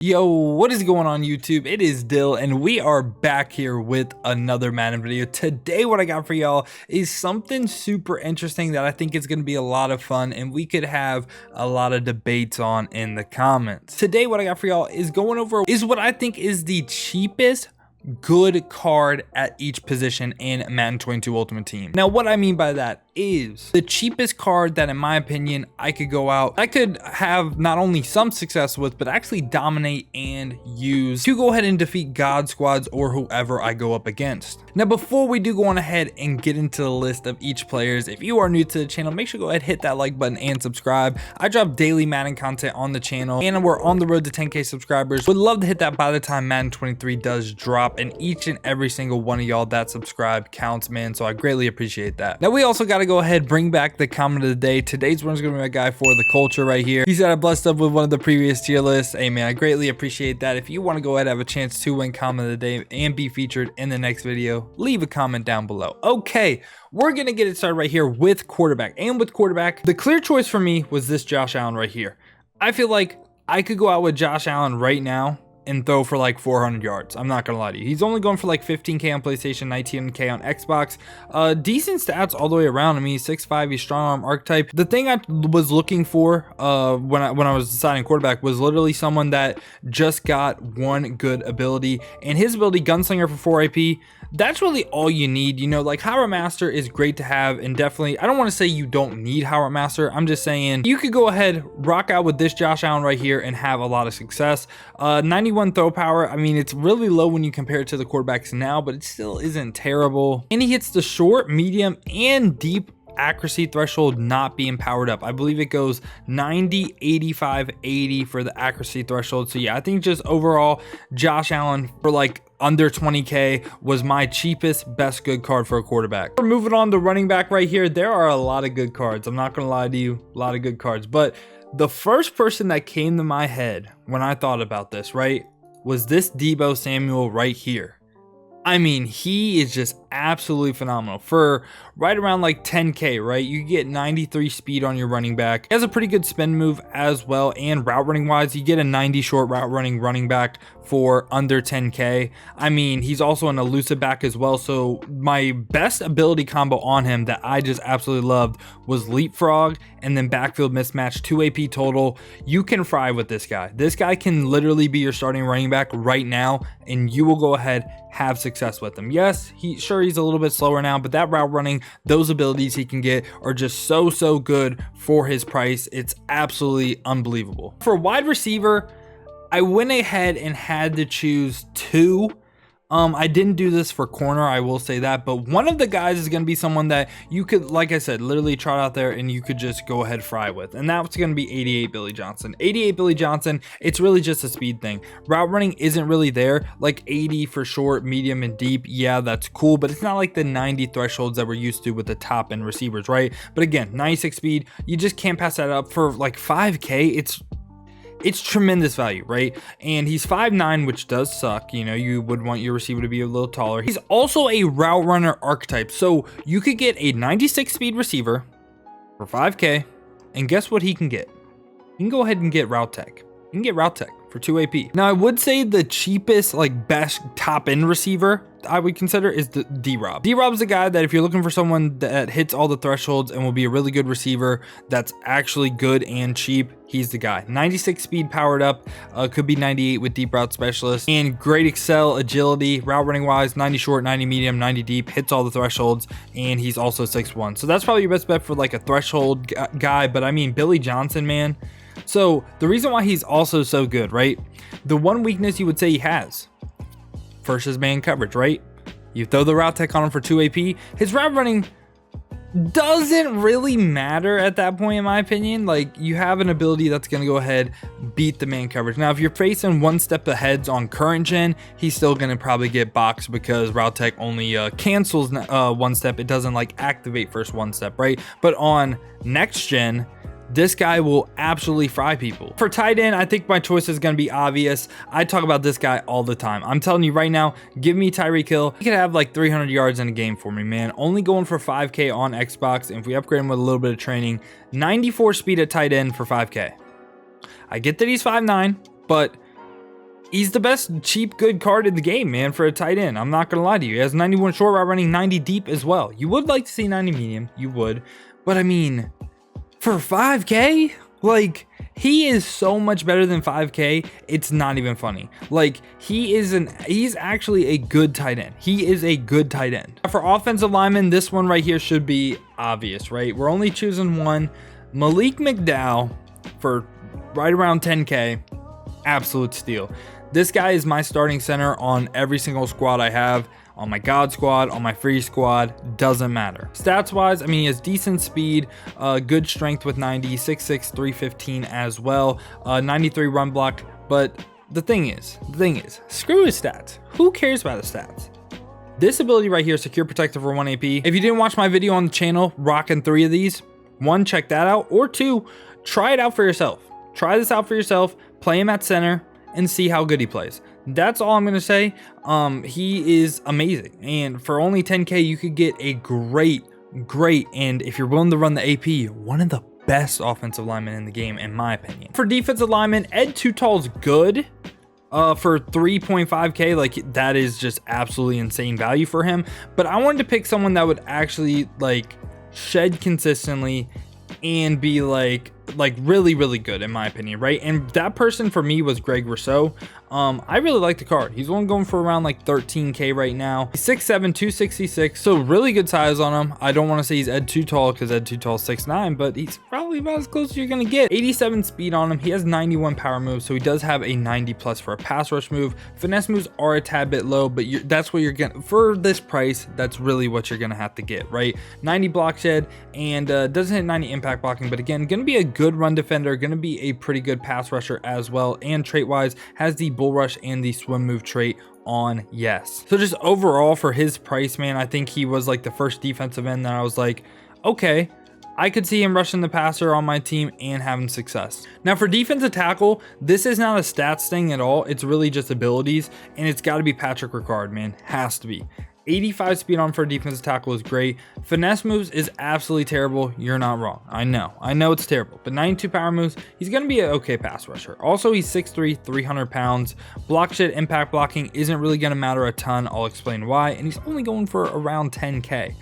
Yo, what is going on YouTube? It is Dill and we are back here with another Madden video. Today what I got for y'all is something super interesting that I think is going to be a lot of fun and we could have a lot of debates on in the comments. Today what I got for y'all is going over what I think is the cheapest good card at each position in Madden 22 Ultimate Team. Now what I mean by that is the cheapest card that in my opinion I could have not only some success with but actually dominate and use to go ahead and defeat God squads or whoever I go up against. Now before we do go on ahead and get into the list of each players, if you are new to the channel, make sure to go ahead, hit that like button and subscribe. I drop daily Madden content on the channel and we're on the road to 10k subscribers. Would love to hit that by the time Madden 23 does drop, and each and every single one of y'all that subscribe counts, man, so I greatly appreciate that. Now we also got to go ahead, bring back the comment of the day. Today's one is going to be my guy for the culture right here. He said I blessed up with one of the previous tier lists. Hey man, I greatly appreciate that. If you want to go ahead and have a chance to win comment of the day and be featured in the next video, leave a comment down below. Okay, we're gonna get it started right here with quarterback. And with quarterback, the clear choice for me was this Josh Allen right here. I feel like I could go out with Josh Allen right now and throw for like 400 yards. I'm not gonna lie to you. He's only going for like 15k on PlayStation, 19k on Xbox. Decent stats all the way around. I mean, he's 6'5", he's strong arm archetype. The thing I was looking for when I was deciding quarterback was literally someone that just got one good ability, and his ability, Gunslinger for 4 AP, that's really all you need. You know, like Howard Master is great to have, and definitely, I don't want to say you don't need Howard Master. I'm just saying you could go ahead, rock out with this Josh Allen right here and have a lot of success. 91 throw power. I mean, it's really low when you compare it to the quarterbacks now, but it still isn't terrible. And he hits the short, medium, and deep accuracy threshold not being powered up. I believe it goes 90, 85, 80 for the accuracy threshold. So yeah, I think just overall Josh Allen for like under 20k was my cheapest best good card for a quarterback. We're moving on to running back right here. There are a lot of good cards. I'm not gonna lie to you, a lot of good cards, but the first person that came to my head when I thought about this, right, was this Deebo Samuel right here. I mean, he is just absolutely phenomenal for right around like 10k, right? You get 93 speed on your running back. He has a pretty good spin move as well, and route running wise, you get a 90 short route running back for under 10k. I mean, he's also an elusive back as well. So my best ability combo on him that I just absolutely loved was leapfrog and then backfield mismatch, 2 AP total. You can fry with this guy. This guy can literally be your starting running back right now, and you will go ahead, have success with him. Yes, he's a little bit slower now, but that route running, those abilities he can get are just so good for his price. It's absolutely unbelievable. For wide receiver, I went ahead and had to choose two. I didn't do this for corner, I will say that, but one of the guys is going to be someone that you could, like I said, literally trot out there and you could just go ahead fry with, and that's going to be 88 Billy Johnson. 88 Billy Johnson, it's really just a speed thing. Route running isn't really there, like 80 for short, medium, and deep. Yeah, that's cool, but it's not like the 90 thresholds that we're used to with the top end receivers, right? But again, 96 speed, you just can't pass that up. For like 5k, it's tremendous value, right? And he's 5'9", which does suck. You know, you would want your receiver to be a little taller. He's also a route runner archetype, so you could get a 96 speed receiver for 5k, and guess what he can get? You can go ahead and get route tech. You can get route tech for 2 AP. Now I would say the cheapest, like best top end receiver I would consider is the D-Rob. D-Rob's the guy that if you're looking for someone that hits all the thresholds and will be a really good receiver that's actually good and cheap, he's the guy. 96 speed powered up, could be 98 with deep route specialist, and great excel agility, route running wise, 90 short, 90 medium, 90 deep, hits all the thresholds, and he's also 6'1". So that's probably your best bet for like a threshold guy. But I mean, Billy Johnson, man. So the reason why he's also so good, right? The one weakness you would say he has, versus man coverage, right? You throw the route tech on him for 2 AP. His route running doesn't really matter at that point, in my opinion. Like, you have an ability that's going to go ahead, beat the man coverage. Now, if you're facing one step ahead on current gen, he's still going to probably get boxed because route tech only cancels one step. It doesn't like activate first one step, right? But on next gen, this guy will absolutely fry people. For tight end, I think my choice is going to be obvious. I talk about this guy all the time. I'm telling you right now, give me Tyreek Hill. He could have like 300 yards in a game for me, man. Only going for 5k on Xbox, and if we upgrade him with a little bit of training, 94 speed at tight end for 5k. I get that he's 5'9", but he's the best cheap good card in the game, man, for a tight end. I'm not gonna lie to you. He has 91 short route running, 90 deep as well. You would like to see 90 medium, you would, but I mean, for 5K, like, he is so much better than 5K. It's not even funny. Like, he's actually a good tight end. He is a good tight end. For offensive lineman, this one right here should be obvious, right? We're only choosing one. Malik McDowell for right around 10K. Absolute steal. This guy is my starting center on every single squad I have. On my God squad, on my free squad, doesn't matter. Stats wise, I mean, he has decent speed, good strength with 90, 6'6", 315 as well, 93 run block. But the thing is, screw his stats. Who cares about his stats? This ability right here, secure protective for 1 AP. If you didn't watch my video on the channel, rocking 3 of these, 1, check that out, or 2, try it out for yourself. Try this out for yourself, play him at center, and see how good he plays. That's all I'm gonna say. He is amazing, and for only 10K you could get a great, and if you're willing to run the AP, one of the best offensive linemen in the game, in my opinion. For defensive lineman, Ed Too Tall's good. For 3.5K, like, that is just absolutely insane value for him. But I wanted to pick someone that would actually like shed consistently and be like really good, in my opinion, right? And that person for me was Greg Rousseau. I really like the card. He's only going for around like 13K right now. He's 6'7", 266, so really good size on him. I don't want to say he's Ed Too Tall because Ed Too Tall is 6'9", but he's probably about as close as you're gonna get. 87 speed on him. He has 91 power moves, so he does have a 90 plus for a pass rush move. Finesse moves are a tad bit low, but that's what you're getting for this price. That's really what you're gonna have to get, right? 90 block shed, and doesn't hit 90 impact blocking, but again, gonna be a good run defender, gonna be a pretty good pass rusher as well, and trait wise has the bull rush and the swim move trait on yes. So just overall for his price, man, I think he was like the first defensive end that I was like, okay, I could see him rushing the passer on my team and having success. Now for defensive tackle, this is not a stats thing at all. It's really just abilities, and it's got to be Patrick Ricard, man. Has to be. 85 speed on for a defensive tackle is great. Finesse moves is absolutely terrible. You're not wrong. I know it's terrible, but 92 power moves, he's going to be an okay pass rusher. Also, he's 6'3", 300 pounds. Block shed, impact blocking isn't really going to matter a ton. I'll explain why. And he's only going for around 10K.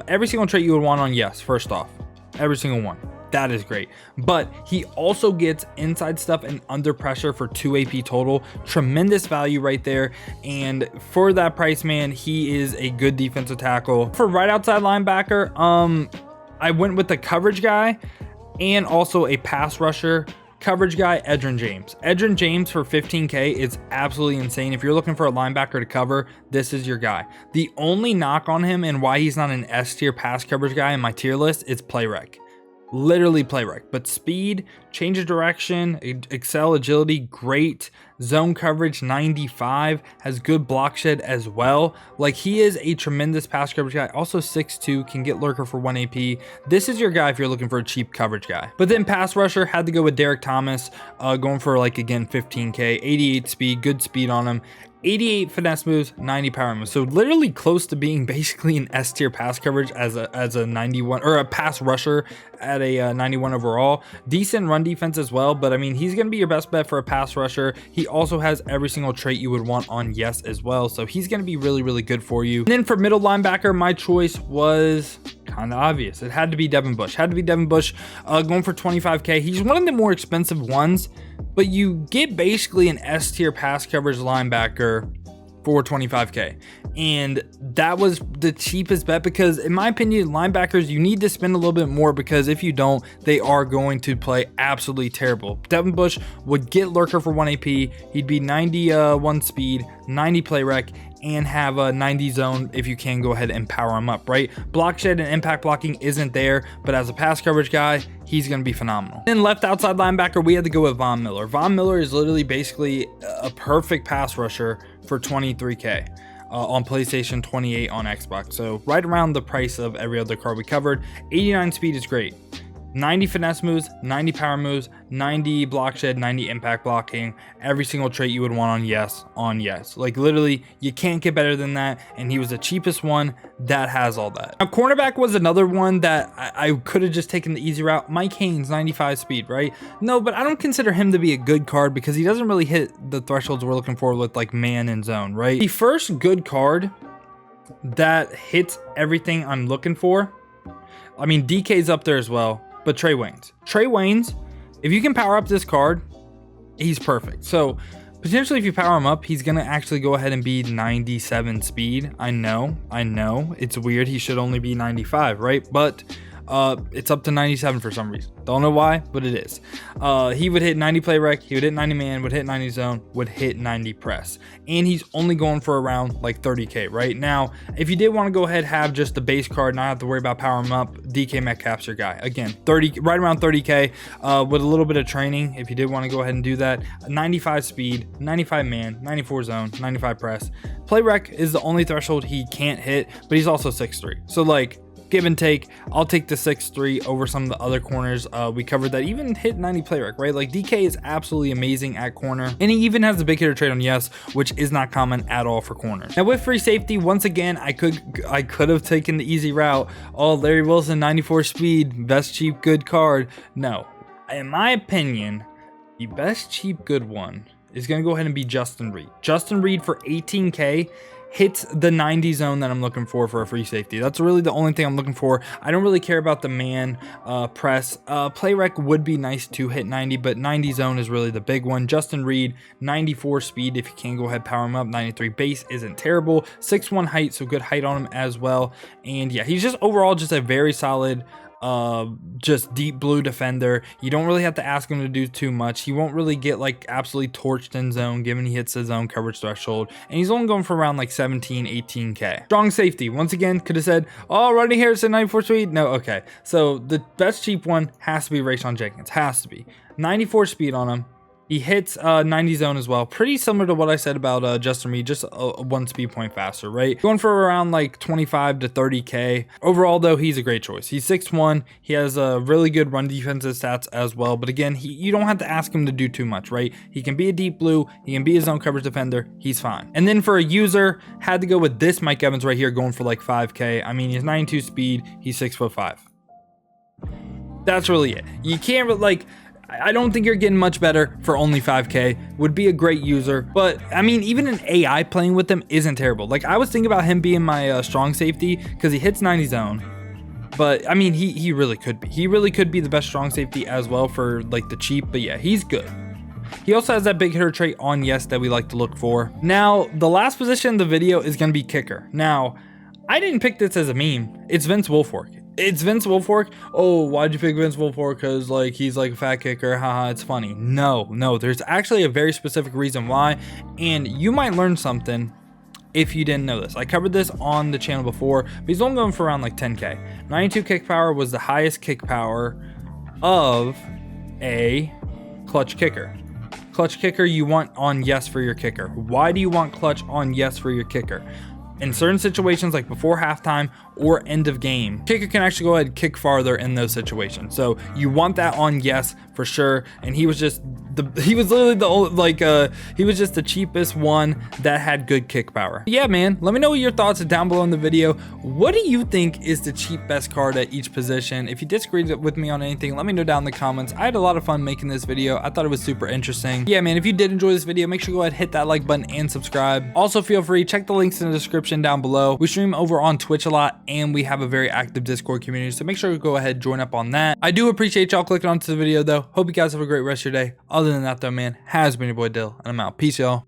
Every single trait you would want on yes, first off, every single one. That is great, but he also gets inside stuff and under pressure for 2 AP total. Tremendous value right there, and for that price, man, he is a good defensive tackle. For right outside linebacker, I went with the coverage guy and also a pass rusher. Coverage guy, Edgerrin James. Edgerrin James for 15K is absolutely insane. If you're looking for a linebacker to cover, this is your guy. The only knock on him and why he's not an S tier pass coverage guy in my tier list is play rec. Literally play rec, but speed, change of direction, excel agility, great. Zone coverage 95, has good block shed as well. Like, he is a tremendous pass coverage guy. Also 6'2", can get lurker for 1 AP. This is your guy if you're looking for a cheap coverage guy. But then pass rusher, had to go with Derek Thomas, going for like, again, 15K, 88 speed, good speed on him. 88 finesse moves, 90 power moves. So literally close to being basically an S tier pass coverage as a 91, or a pass rusher at a 91 overall. Decent run defense as well, but I mean, he's going to be your best bet for a pass rusher. He also has every single trait you would want on yes as well. So he's going to be really good for you. And then for middle linebacker, my choice was kind of obvious. It had to be Devin Bush. Going for 25K. He's one of the more expensive ones, but you get basically an S tier pass coverage linebacker for 25K. And that was the cheapest bet because, in my opinion, linebackers, you need to spend a little bit more because if you don't, they are going to play absolutely terrible. Devin Bush would get lurker for 1 AP. He'd be 91 speed, 90 play rec, and have a 90 zone if you can go ahead and power him up, right? Block shed and impact blocking isn't there, but as a pass coverage guy, he's going to be phenomenal. Then left outside linebacker, we had to go with Von Miller. Von Miller is literally basically a perfect pass rusher for 23K. On PlayStation, 28 on Xbox. So right around the price of every other card we covered. 89 speed is great. 90 finesse moves, 90 power moves, 90 block shed, 90 impact blocking, every single trait you would want on yes. Like literally, you can't get better than that. And he was the cheapest one that has all that. Now, cornerback was another one that I could have just taken the easy route. Mike Haynes, 95 speed, right? No, but I don't consider him to be a good card because he doesn't really hit the thresholds we're looking for with like man and zone, right? The first good card that hits everything I'm looking for, I mean, DK's up there as well. But Trey Waynes, if you can power up this card, he's perfect. So potentially if you power him up, he's going to actually go ahead and be 97 speed. I know. It's weird. He should only be 95, right? But it's up to 97 for some reason. Don't know why, but it is. He would hit 90 play rec, he would hit 90 man, would hit 90 zone, would hit 90 press. And he's only going for around like 30k right now. If you did want to go ahead, have just the base card, not have to worry about powering him up, DK Metcalf's your guy. Again, 30, right around 30k with a little bit of training. If you did want to go ahead and do that, 95 speed, 95 man, 94 zone, 95 press. Play rec is the only threshold he can't hit, but he's also 6'3". So like, give and take, I'll take the 6'3" over some of the other corners. We covered that. Even hit 90 play rec, right? Like DK is absolutely amazing at corner, and he even has the big hitter trait on yes, which is not common at all for corners. Now with free safety, once again, I could have taken the easy route. Oh, Larry Wilson, 94 speed, best cheap good card. No, in my opinion, the best cheap good one is going to go ahead and be Justin Reed. Justin Reed for 18k hits the 90 zone that I'm looking for a free safety. That's really the only thing I'm looking for. I don't really care about the man press. Play rec would be nice to hit 90, but 90 zone is really the big one. Justin Reed, 94 speed. If you can, go ahead, power him up. 93 base isn't terrible. 6'1" height, so good height on him as well. And yeah, he's just overall just a very solid just deep blue defender. You don't really have to ask him to do too much. He won't really get like absolutely torched in zone given he hits the zone coverage threshold, and he's only going for around like 18k. Strong safety, once again, could have said, oh, Rodney Harrison, 94 speed. No, okay, so the best cheap one has to be Rayshawn Jenkins. Has to be 94 speed on him. He hits 90 zone as well. Pretty similar to what I said about Justin Reed, just one speed point faster, right? Going for around like 25 to 30k. Overall, though, he's a great choice. He's 6'1". He has a really good run defensive stats as well. But again, you don't have to ask him to do too much, right? He can be a deep blue. He can be a zone coverage defender. He's fine. And then for a user, had to go with this Mike Evans right here, going for like 5k. I mean, he's 92 speed. He's 6'5". That's really it. You can't like... I don't think you're getting much better for only 5k. Would be a great user, but I mean, even an AI playing with him isn't terrible. Like I was thinking about him being my strong safety because he hits 90 zone, but I mean, he really could be. He really could be the best strong safety as well for like the cheap, but yeah, he's good. He also has that big hitter trait on yes that we like to look for. Now, the last position in the video is going to be kicker. Now, I didn't pick this as a meme. It's Vince Wilfork. It's Vince Wilfork. Oh, why'd you pick Vince Wilfork? Because like he's like a fat kicker. Haha, it's funny. No, there's actually a very specific reason why, and you might learn something if you didn't know this. I covered this on the channel before, but he's only going for around like 10k. 92 kick power was the highest kick power of a clutch kicker. Clutch kicker you want on yes for your kicker. Why do you want clutch on yes for your kicker? In certain situations like before halftime or end of game, kicker can actually go ahead and kick farther in those situations. So you want that on yes for sure. And he was literally the old, like he was just the cheapest one that had good kick power. Yeah, man, let me know what your thoughts are down below in the video. What do you think is the cheap best card at each position? If you disagreed with me on anything, let me know down in the comments. I had a lot of fun making this video. I thought it was super interesting. Yeah, man, if you did enjoy this video, make sure to go ahead, hit that like button and subscribe. Also, feel free, check the links in the description down below. We stream over on Twitch a lot, and we have a very active Discord community, so make sure to go ahead, join up on that. I do appreciate y'all clicking onto the video though. Hope you guys have a great rest of your day. Other than that though, man, has been your boy Dill, and I'm out. Peace, y'all.